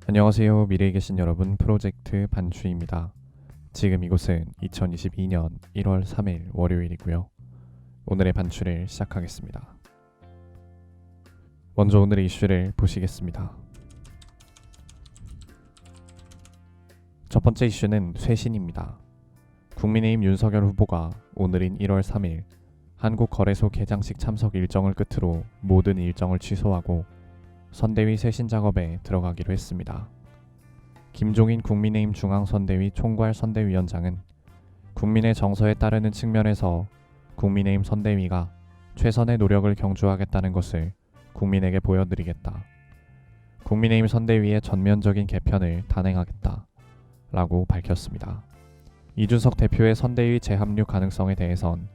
안녕하세요. 미래에 계신 여러분, 프로젝트 반추입니다. 지금 이곳은 2022년 1월 3일 월요일이고요. 오늘의 반추를 시작하겠습니다. 먼저 오늘의 이슈를 보시겠습니다. 첫 번째 이슈는 쇄신입니다. 국민의힘 윤석열 후보가 오늘인 1월 3일 한국거래소 개장식 참석 일정을 끝으로 모든 일정을 취소하고 선대위 쇄신 작업에 들어가기로 했습니다. 김종인 국민의힘 중앙선대위 총괄 선대위원장은 국민의 정서에 따르는 측면에서 국민의힘 선대위가 최선의 노력을 경주하겠다는 것을 국민에게 보여드리겠다. 국민의힘 선대위의 전면적인 개편을 단행하겠다. 라고 밝혔습니다. 이준석 대표의 선대위 재합류 가능성에 대해선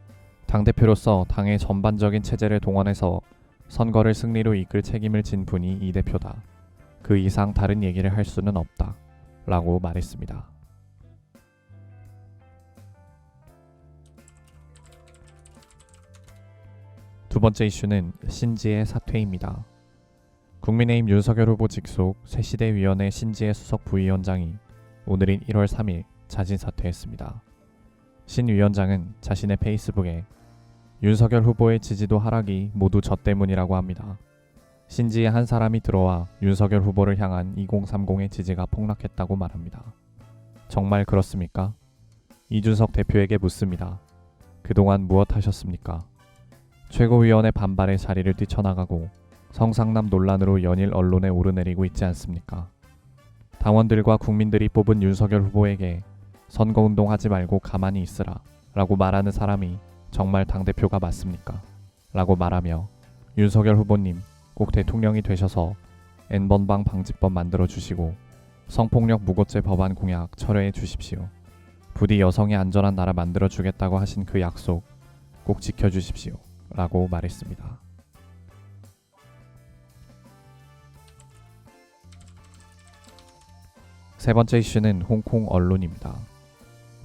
당대표로서 당의 전반적인 체제를 동원해서 선거를 승리로 이끌 책임을 진 분이 이 대표다. 그 이상 다른 얘기를 할 수는 없다. 라고 말했습니다. 두 번째 이슈는 신지의 사퇴입니다. 국민의힘 윤석열 후보 직속 새시대위원회 신지의 수석 부위원장이 오늘인 1월 3일 자진 사퇴했습니다. 신 위원장은 자신의 페이스북에 윤석열 후보의 지지도 하락이 모두 저 때문이라고 합니다. 신지의 한 사람이 들어와 윤석열 후보를 향한 2030의 지지가 폭락했다고 말합니다. 정말 그렇습니까? 이준석 대표에게 묻습니다. 그동안 무엇 하셨습니까? 최고위원의 반발에 자리를 뛰쳐나가고 성상남 논란으로 연일 언론에 오르내리고 있지 않습니까? 당원들과 국민들이 뽑은 윤석열 후보에게 선거운동 하지 말고 가만히 있으라 라고 말하는 사람이 정말 당대표가 맞습니까? 라고 말하며 윤석열 후보님 꼭 대통령이 되셔서 N번방 방지법 만들어주시고 성폭력 무고죄 법안 공약 철회해 주십시오. 부디 여성의 안전한 나라 만들어주겠다고 하신 그 약속 꼭 지켜주십시오. 라고 말했습니다. 세 번째 이슈는 홍콩 언론입니다.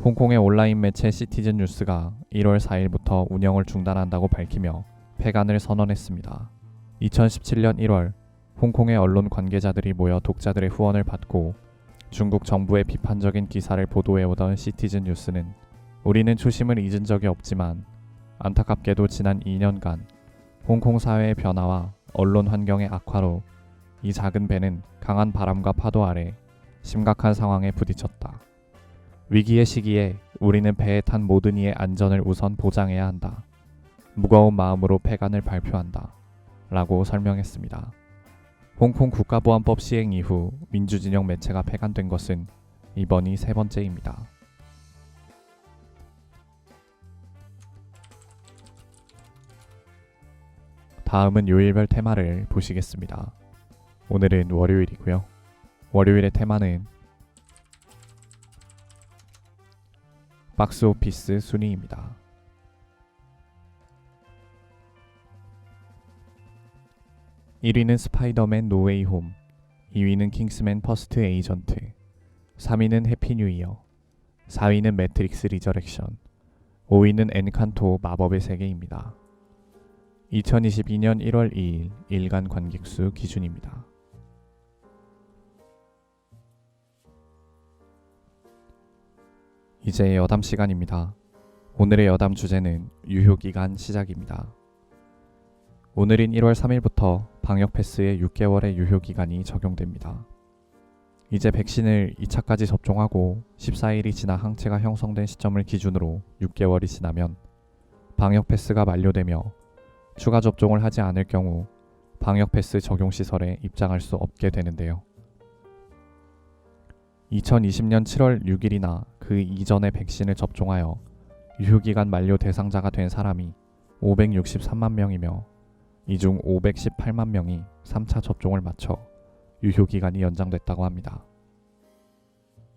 홍콩의 온라인 매체 시티즌 뉴스가 1월 4일부터 운영을 중단한다고 밝히며 폐간을 선언했습니다. 2017년 1월 홍콩의 언론 관계자들이 모여 독자들의 후원을 받고 중국 정부의 비판적인 기사를 보도해오던 시티즌 뉴스는 우리는 초심을 잊은 적이 없지만 안타깝게도 지난 2년간 홍콩 사회의 변화와 언론 환경의 악화로 이 작은 배는 강한 바람과 파도 아래 심각한 상황에 부딪혔다. 위기의 시기에 우리는 배에 탄 모든 이의 안전을 우선 보장해야 한다. 무거운 마음으로 폐간을 발표한다. 라고 설명했습니다. 홍콩 국가보안법 시행 이후 민주진영 매체가 폐간된 것은 이번이 세 번째입니다. 다음은 요일별 테마를 보시겠습니다. 오늘은 월요일이고요. 월요일의 테마는 박스오피스 순위입니다. 1위는 스파이더맨 노웨이 홈, 2위는 킹스맨 퍼스트 에이전트, 3위는 해피 뉴 이어, 4위는 매트릭스 리저렉션, 5위는 엔칸토 마법의 세계입니다. 2022년 1월 2일 일간 관객수 기준입니다. 이제 여담 시간입니다. 오늘의 여담 주제는 유효기간 시작입니다. 오늘인 1월 3일부터 방역 패스의 6개월의 유효기간이 적용됩니다. 이제 백신을 2차까지 접종하고 14일이 지나 항체가 형성된 시점을 기준으로 6개월이 지나면 방역 패스가 만료되며 추가 접종을 하지 않을 경우 방역 패스 적용 시설에 입장할 수 없게 되는데요. 2020년 7월 6일이나 그 이전에 백신을 접종하여 유효기간 만료 대상자가 된 사람이 563만 명이며 이 중 518만 명이 3차 접종을 마쳐 유효기간이 연장됐다고 합니다.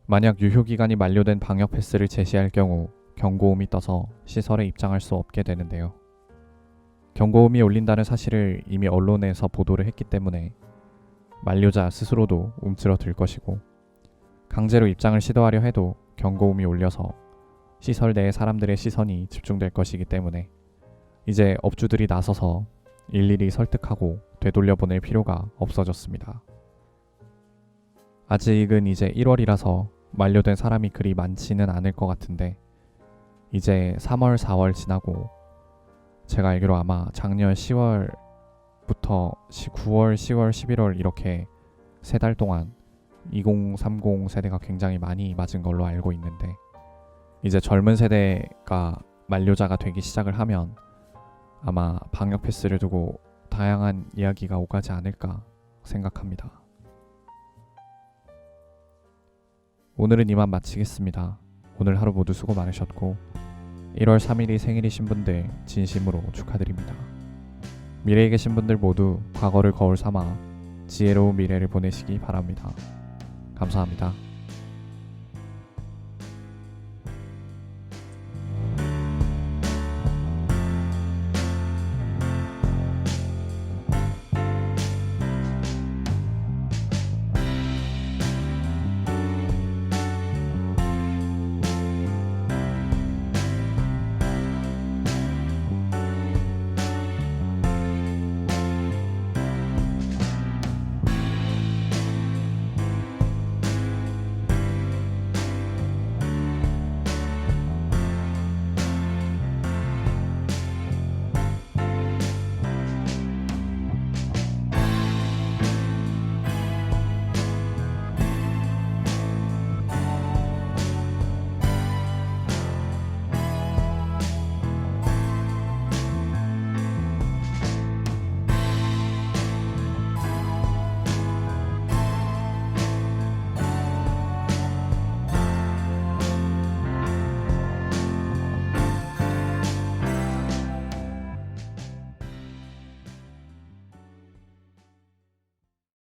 만약 유효기간이 만료된 방역 패스를 제시할 경우 경고음이 떠서 시설에 입장할 수 없게 되는데요. 경고음이 울린다는 사실을 이미 언론에서 보도를 했기 때문에 만료자 스스로도 움츠러들 것이고 강제로 입장을 시도하려 해도 경고음이 울려서 시설 내의 사람들의 시선이 집중될 것이기 때문에 이제 업주들이 나서서 일일이 설득하고 되돌려보낼 필요가 없어졌습니다. 아직은 이제 1월이라서 만료된 사람이 그리 많지는 않을 것 같은데 이제 3월, 4월 지나고 제가 알기로 아마 작년 10월부터 9월, 10월, 11월 이렇게 3달 동안 2030 세대가 굉장히 많이 맞은 걸로 알고 있는데 이제 젊은 세대가 만료자가 되기 시작을 하면 아마 방역 패스를 두고 다양한 이야기가 오가지 않을까 생각합니다. 오늘은 이만 마치겠습니다. 오늘 하루 모두 수고 많으셨고 1월 3일이 생일이신 분들 진심으로 축하드립니다. 미래에 계신 분들 모두 과거를 거울 삼아 지혜로운 미래를 보내시기 바랍니다. 감사합니다.